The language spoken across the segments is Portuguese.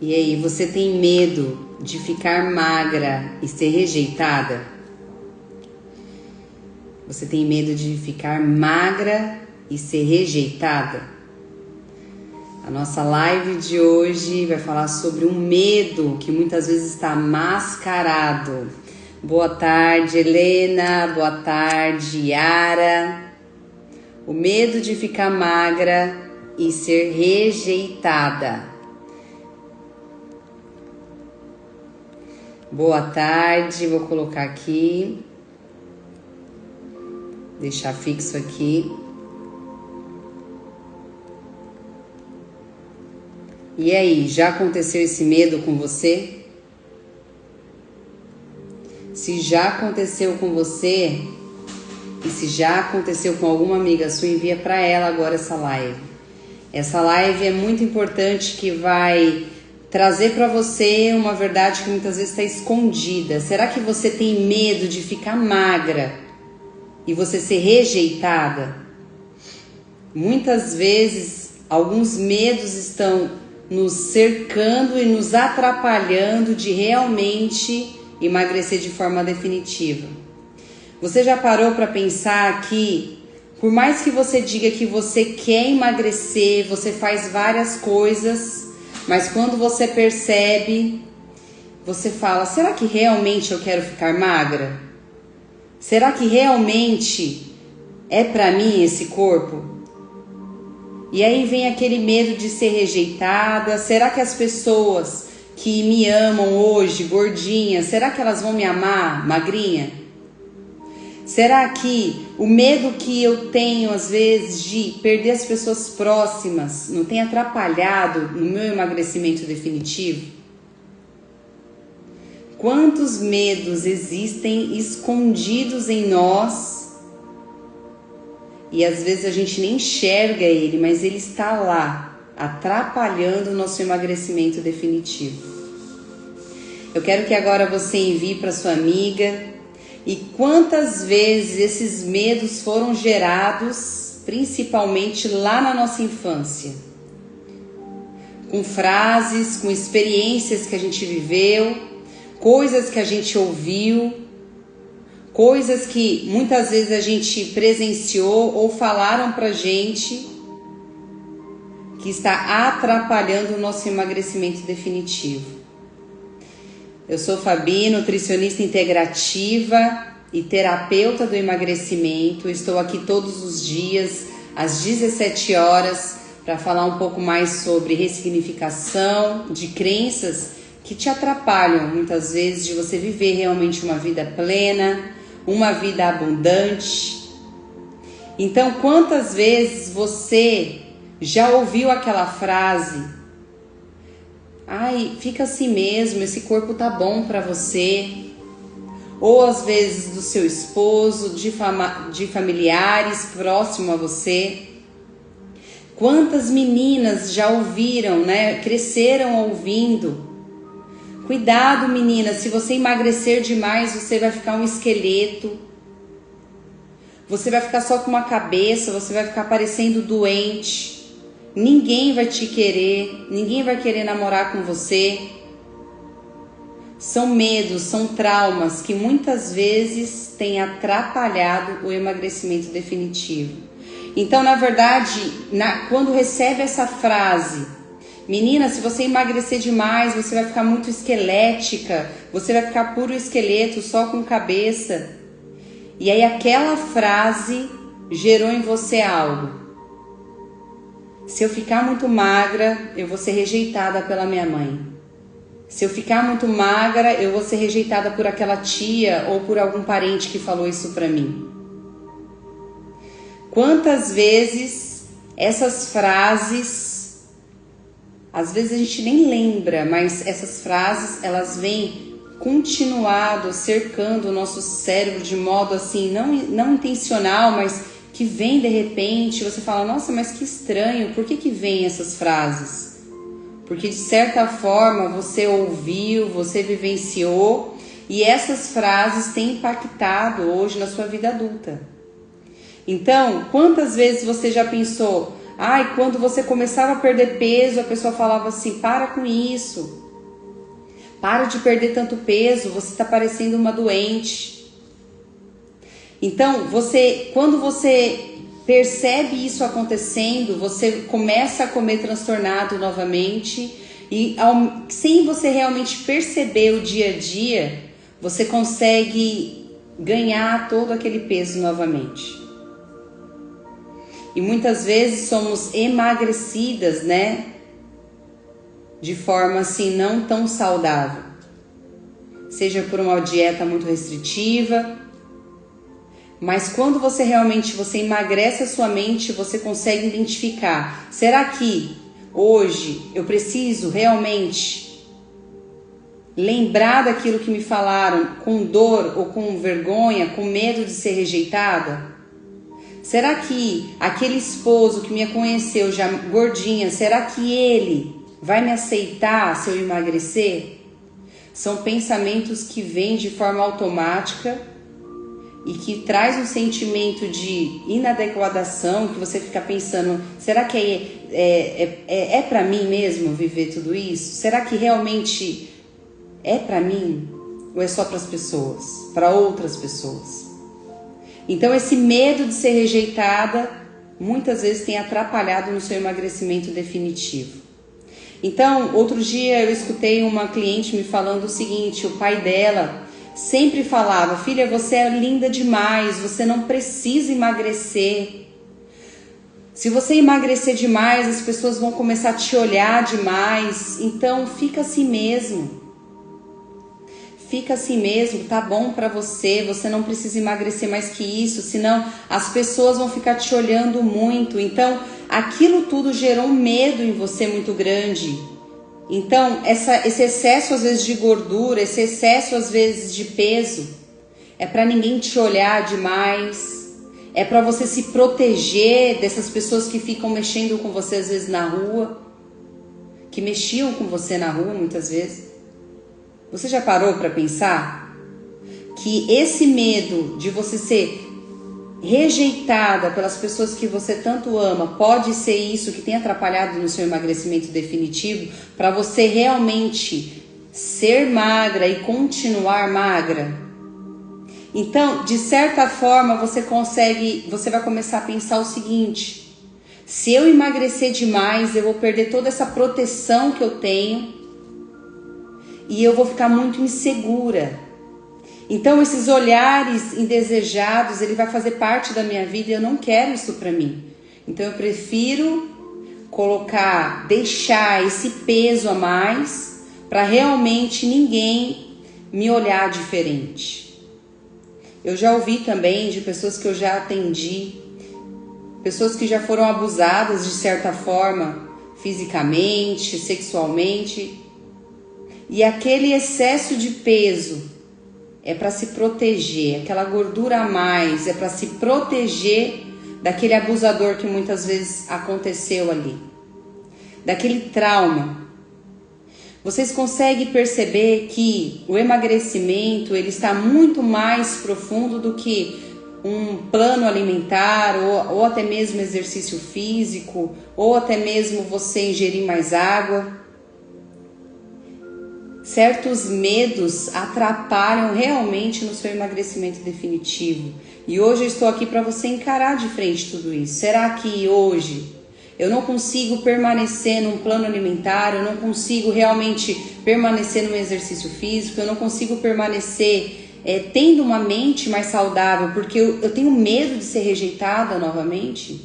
E aí, você tem medo de ficar magra e ser rejeitada? Você tem medo de ficar magra e ser rejeitada? A nossa live de hoje vai falar sobre um medo que muitas vezes está mascarado. Boa tarde, Helena. Boa tarde, Yara. O medo de ficar magra e ser rejeitada. Boa tarde, vou colocar aqui, deixar fixo aqui. E aí, já aconteceu esse medo com você? Se já aconteceu com você, e se já aconteceu com alguma amiga sua, envia para ela agora essa live. Essa live é muito importante, que vai trazer para você uma verdade que muitas vezes está escondida. Será que você tem medo de ficar magra e você ser rejeitada? Muitas vezes, alguns medos estão nos cercando e nos atrapalhando de realmente emagrecer de forma definitiva. Você já parou para pensar que, por mais que você diga que você quer emagrecer, você faz várias coisas, mas quando você percebe, você fala, será que realmente eu quero ficar magra? Será que realmente é para mim esse corpo? E aí vem aquele medo de ser rejeitada. Será que as pessoas que me amam hoje, gordinha, será que elas vão me amar, magrinha? Será que o medo que eu tenho, às vezes, de perder as pessoas próximas não tem atrapalhado no meu emagrecimento definitivo? Quantos medos existem escondidos em nós e às vezes a gente nem enxerga ele, mas ele está lá, atrapalhando o nosso emagrecimento definitivo. Eu quero que agora você envie para sua amiga. E quantas vezes esses medos foram gerados, principalmente lá na nossa infância, com frases, com experiências que a gente viveu, coisas que a gente ouviu, coisas que muitas vezes a gente presenciou ou falaram pra gente, que está atrapalhando o nosso emagrecimento definitivo. Eu sou Fabi, nutricionista integrativa e terapeuta do emagrecimento. Estou aqui todos os dias, às 17 horas, para falar um pouco mais sobre ressignificação de crenças que te atrapalham, muitas vezes, de você viver realmente uma vida plena, uma vida abundante. Então, quantas vezes você já ouviu aquela frase: ai, fica assim mesmo, esse corpo tá bom pra você? Ou às vezes do seu esposo, de familiares próximos a você. Quantas meninas já ouviram, né? Cresceram ouvindo: cuidado, menina, se você emagrecer demais, você vai ficar um esqueleto. Você vai ficar só com uma cabeça, você vai ficar parecendo doente. Ninguém vai te querer, ninguém vai querer namorar com você. São medos, são traumas que muitas vezes têm atrapalhado o emagrecimento definitivo. Então, na verdade, quando recebe essa frase: menina, se você emagrecer demais, você vai ficar muito esquelética, você vai ficar puro esqueleto, só com cabeça. E aí aquela frase gerou em você algo. Se eu ficar muito magra, eu vou ser rejeitada pela minha mãe. Se eu ficar muito magra, eu vou ser rejeitada por aquela tia ou por algum parente que falou isso pra mim. Quantas vezes essas frases, às vezes a gente nem lembra, mas essas frases, elas vêm continuado, cercando o nosso cérebro de modo assim, não intencional, mas que vem de repente. Você fala: nossa, mas que estranho, por que vem essas frases? Porque de certa forma você ouviu, você vivenciou, e essas frases têm impactado hoje na sua vida adulta. Então, quantas vezes você já pensou: Ai, quando você começava a perder peso, a pessoa falava assim, para com isso. Para de perder tanto peso, você está parecendo uma doente. Então, quando você percebe isso acontecendo, você começa a comer transtornado novamente e sem você realmente perceber o dia a dia, você consegue ganhar todo aquele peso novamente. E muitas vezes somos emagrecidas, né? De forma assim não tão saudável. Seja por uma dieta muito restritiva, mas quando você emagrece a sua mente, você consegue identificar, será que hoje eu preciso realmente lembrar daquilo que me falaram com dor ou com vergonha, com medo de ser rejeitada? Será que aquele esposo que me conheceu já gordinha, será que ele vai me aceitar se eu emagrecer? São pensamentos que vêm de forma automática e que traz um sentimento de inadequação, que você fica pensando, será que é para mim mesmo viver tudo isso? Será que realmente é para mim? Ou é só para as pessoas, para outras pessoas? Então esse medo de ser rejeitada muitas vezes tem atrapalhado no seu emagrecimento definitivo. Então, outro dia eu escutei uma cliente me falando o seguinte, o pai dela sempre falava, filha, você é linda demais, você não precisa emagrecer. Se você emagrecer demais, as pessoas vão começar a te olhar demais, então fica assim mesmo. Fica assim mesmo, tá bom pra você, você não precisa emagrecer mais que isso, senão as pessoas vão ficar te olhando muito. Então, aquilo tudo gerou um medo em você muito grande. Então, esse excesso às vezes de gordura, esse excesso às vezes de peso, é pra ninguém te olhar demais, é pra você se proteger dessas pessoas que ficam mexendo com você às vezes na rua, que mexiam com você na rua muitas vezes. Você já parou para pensar que esse medo de você ser rejeitada pelas pessoas que você tanto ama pode ser isso que tem atrapalhado no seu emagrecimento definitivo para você realmente ser magra e continuar magra? Então, de certa forma, você vai começar a pensar o seguinte, se eu emagrecer demais, eu vou perder toda essa proteção que eu tenho e eu vou ficar muito insegura. Então esses olhares indesejados, ele vai fazer parte da minha vida e eu não quero isso para mim. Então eu prefiro deixar esse peso a mais para realmente ninguém me olhar diferente. Eu já ouvi também de pessoas que eu já atendi, pessoas que já foram abusadas de certa forma, fisicamente, sexualmente, e aquele excesso de peso é para se proteger, aquela gordura a mais é para se proteger daquele abusador que muitas vezes aconteceu ali, daquele trauma. Vocês conseguem perceber que o emagrecimento ele está muito mais profundo do que um plano alimentar ou até mesmo exercício físico ou até mesmo você ingerir mais água. Certos medos atrapalham realmente no seu emagrecimento definitivo. E hoje eu estou aqui para você encarar de frente tudo isso. Será que hoje eu não consigo permanecer num plano alimentar, eu não consigo realmente permanecer num exercício físico, eu não consigo permanecer tendo uma mente mais saudável porque eu tenho medo de ser rejeitada novamente?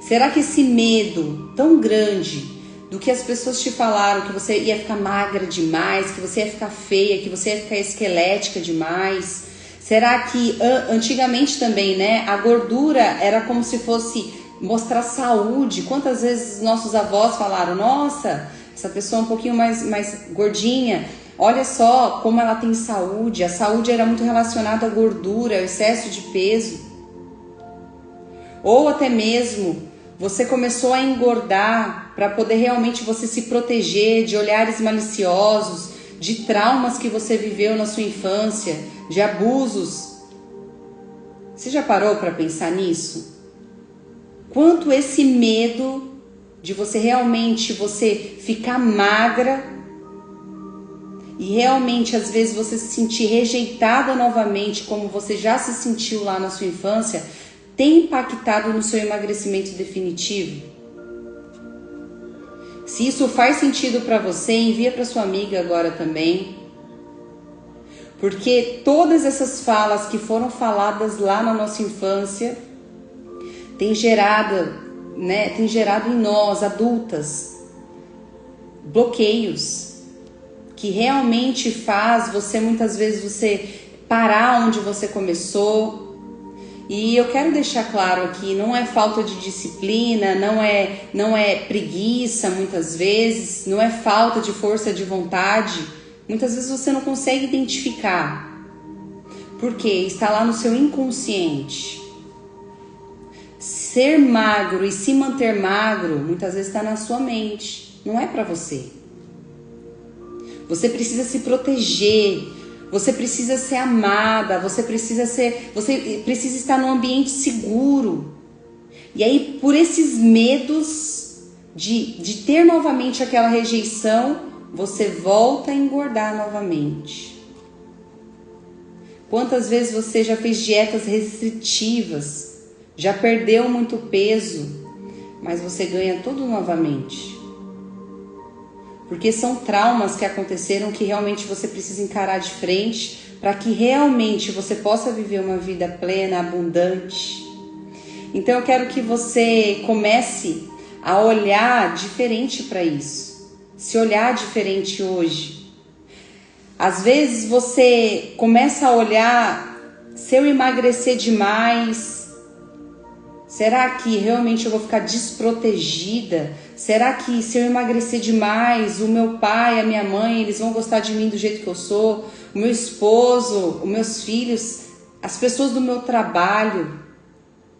Será que esse medo tão grande do que as pessoas te falaram, que você ia ficar magra demais, que você ia ficar feia, que você ia ficar esquelética demais? Será que antigamente também, né, a gordura era como se fosse mostrar saúde? Quantas vezes nossos avós falaram, nossa, essa pessoa é um pouquinho mais gordinha, olha só como ela tem saúde. A saúde era muito relacionada à gordura, ao excesso de peso. Ou até mesmo você começou a engordar para poder realmente você se proteger de olhares maliciosos, de traumas que você viveu na sua infância, de abusos. Você já parou para pensar nisso? quanto esse medo de você ficar magra e realmente às vezes você se sentir rejeitada novamente, como você já se sentiu lá na sua infância, tem impactado no seu emagrecimento definitivo? Se isso faz sentido para você, envia para sua amiga agora também. Porque todas essas falas que foram faladas lá na nossa infância tem gerado em nós, adultas, bloqueios que realmente faz muitas vezes você parar onde você começou. E eu quero deixar claro aqui, não é falta de disciplina, não é preguiça muitas vezes, não é falta de força de vontade. Muitas vezes você não consegue identificar, porque está lá no seu inconsciente. Ser magro e se manter magro, muitas vezes está na sua mente, não é para você. Você precisa se proteger, você precisa ser amada, você precisa estar num ambiente seguro. E aí, por esses medos de ter novamente aquela rejeição, você volta a engordar novamente. Quantas vezes você já fez dietas restritivas, já perdeu muito peso, mas você ganha tudo novamente? Porque são traumas que aconteceram que realmente você precisa encarar de frente para que realmente você possa viver uma vida plena, abundante. Então eu quero que você comece a olhar diferente para isso. Se olhar diferente hoje. Às vezes você começa a olhar, se eu emagrecer demais, será que realmente eu vou ficar desprotegida? Será que se eu emagrecer demais, o meu pai, a minha mãe, eles vão gostar de mim do jeito que eu sou? O meu esposo, os meus filhos, as pessoas do meu trabalho,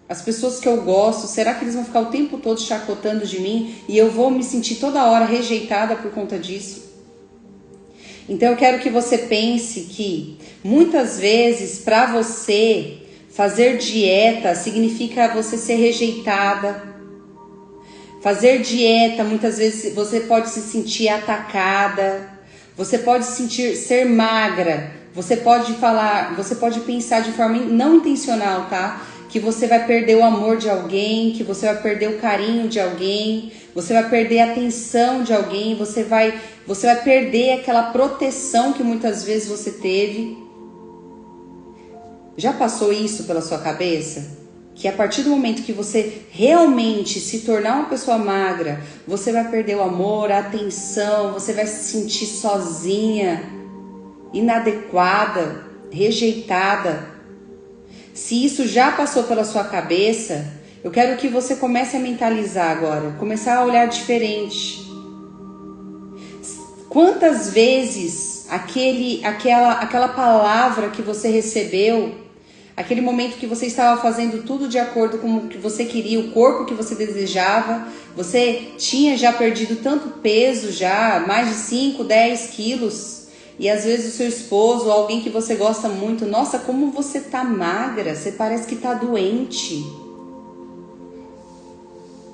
as pessoas que eu gosto, será que eles vão ficar o tempo todo chacotando de mim e eu vou me sentir toda hora rejeitada por conta disso? Então eu quero que você pense que muitas vezes para você fazer dieta significa você ser rejeitada. Fazer dieta muitas vezes você pode se sentir atacada, você pode ser magra, você pode pensar de forma não intencional, tá? Que você vai perder o amor de alguém, que você vai perder o carinho de alguém, você vai perder a atenção de alguém, você vai perder aquela proteção que muitas vezes você teve. Já passou isso pela sua cabeça? Que a partir do momento que você realmente se tornar uma pessoa magra, você vai perder o amor, a atenção, você vai se sentir sozinha, inadequada, rejeitada. Se isso já passou pela sua cabeça, eu quero que você comece a mentalizar agora, começar a olhar diferente. Quantas vezes aquela palavra que você recebeu, aquele momento que você estava fazendo tudo de acordo com o que você queria, o corpo que você desejava, você tinha já perdido tanto peso já, mais de 5, 10 quilos, e às vezes o seu esposo ou alguém que você gosta muito, nossa, como você tá magra, você parece que tá doente.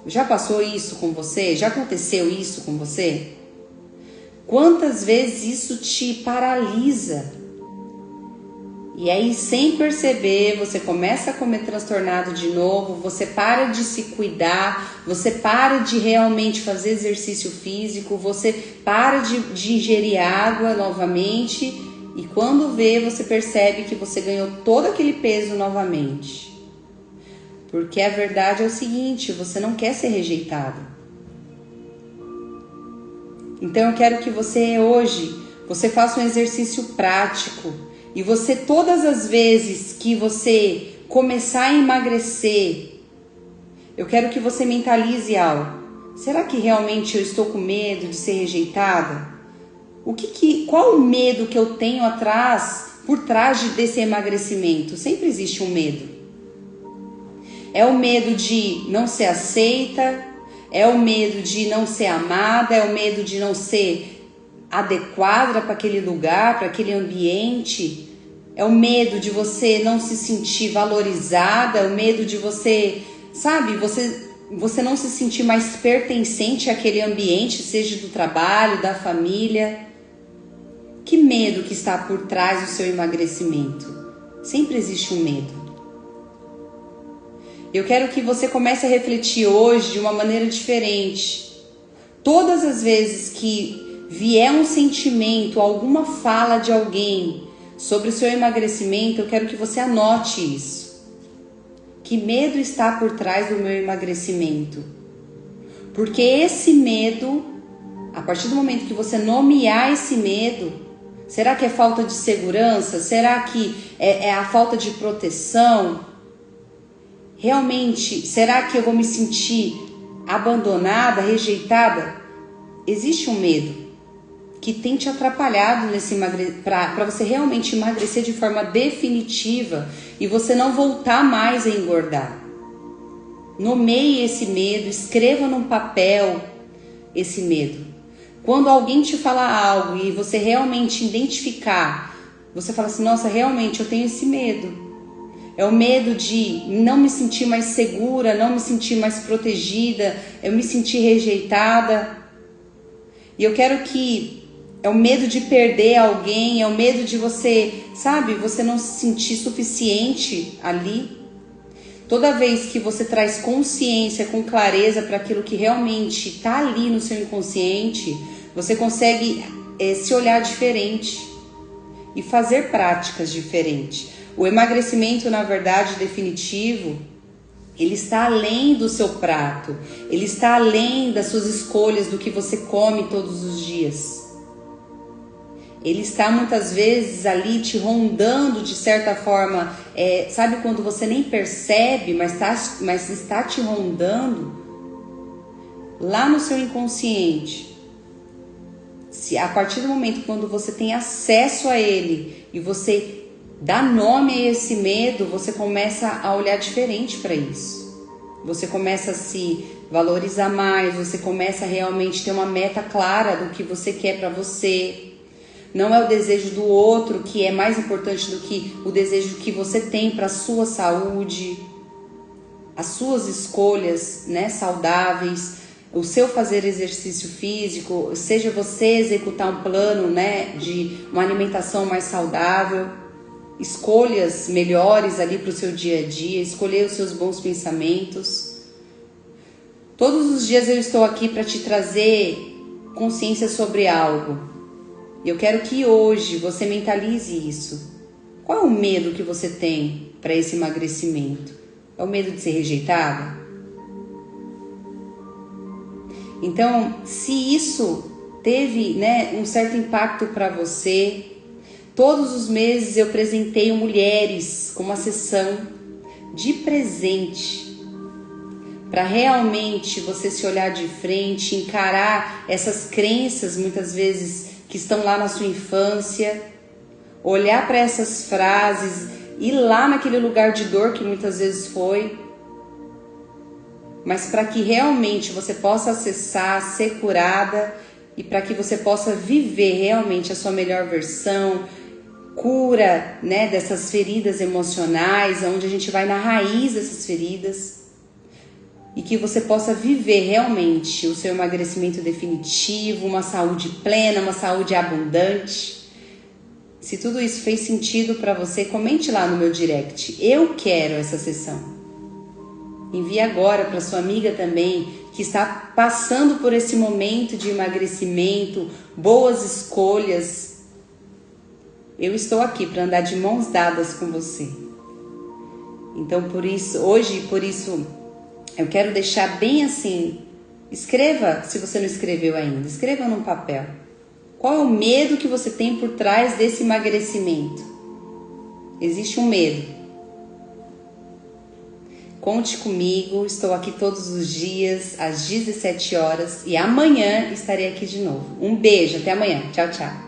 Já passou isso com você? Já aconteceu isso com você? Quantas vezes isso te paralisa? E aí, sem perceber, você começa a comer transtornado de novo, você para de se cuidar, você para de realmente fazer exercício físico, você para de ingerir água novamente e quando vê, você percebe que você ganhou todo aquele peso novamente. Porque a verdade é o seguinte, você não quer ser rejeitado. Então eu quero que você hoje, você faça um exercício prático. E você, todas as vezes que você começar a emagrecer, eu quero que você mentalize algo. Será que realmente eu estou com medo de ser rejeitada? Qual o medo que eu tenho por trás desse emagrecimento? Sempre existe um medo. É o medo de não ser aceita, é o medo de não ser amada, é o medo de não ser adequada para aquele lugar, para aquele ambiente. É o medo de você não se sentir valorizada, é o medo de você, sabe, você você não se sentir mais pertencente àquele ambiente, seja do trabalho, da família. Que medo que está por trás do seu emagrecimento? Sempre existe um medo. Eu quero que você comece a refletir hoje de uma maneira diferente. Todas as vezes que vier um sentimento, alguma fala de alguém sobre o seu emagrecimento, eu quero que você anote isso. Que medo está por trás do meu emagrecimento? Porque esse medo, a partir do momento que você nomear esse medo, será que é falta de segurança? Será que é a falta de proteção? Realmente, será que eu vou me sentir abandonada, rejeitada? Existe um medo que tem te atrapalhado para você realmente emagrecer de forma definitiva e você não voltar mais a engordar. Nomeie esse medo, escreva num papel esse medo. Quando alguém te falar algo e você realmente identificar, você fala assim, nossa, realmente eu tenho esse medo. É o medo de não me sentir mais segura, não me sentir mais protegida, eu me sentir rejeitada. E eu quero que é o medo de perder alguém, é o medo de você, sabe, você não se sentir suficiente ali. Toda vez que você traz consciência com clareza para aquilo que realmente está ali no seu inconsciente, você consegue se olhar diferente e fazer práticas diferentes. O emagrecimento, na verdade, definitivo, ele está além do seu prato, ele está além das suas escolhas, do que você come todos os dias. Ele está muitas vezes ali te rondando de certa forma, sabe quando você nem percebe, mas está te rondando lá no seu inconsciente. Se a partir do momento quando você tem acesso a ele e você dá nome a esse medo, você começa a olhar diferente para isso. Você começa a se valorizar mais, você começa a realmente ter uma meta clara do que você quer para você. Não é o desejo do outro que é mais importante do que o desejo que você tem para a sua saúde, as suas escolhas, né, saudáveis, o seu fazer exercício físico, seja você executar um plano, né, de uma alimentação mais saudável, escolhas melhores ali para o seu dia a dia, escolher os seus bons pensamentos. Todos os dias eu estou aqui para te trazer consciência sobre algo. Eu quero que hoje você mentalize isso. Qual é o medo que você tem para esse emagrecimento? É o medo de ser rejeitada? Então, se isso teve, né, um certo impacto para você, todos os meses eu presenteio mulheres com uma sessão de presente para realmente você se olhar de frente, encarar essas crenças muitas vezes que estão lá na sua infância, olhar para essas frases, ir lá naquele lugar de dor que muitas vezes foi, mas para que realmente você possa acessar, ser curada e para que você possa viver realmente a sua melhor versão, cura, né, dessas feridas emocionais, onde a gente vai na raiz dessas feridas. E que você possa viver realmente o seu emagrecimento definitivo, uma saúde plena, uma saúde abundante. Se tudo isso fez sentido para você, comente lá no meu direct. Eu quero essa sessão. Envie agora para sua amiga também, que está passando por esse momento de emagrecimento, boas escolhas. Eu estou aqui para andar de mãos dadas com você. Então, por isso, eu quero deixar bem assim, escreva, se você não escreveu ainda, escreva num papel. Qual é o medo que você tem por trás desse emagrecimento? Existe um medo. Conte comigo, estou aqui todos os dias, às 17 horas, e amanhã estarei aqui de novo. Um beijo, até amanhã. Tchau, tchau.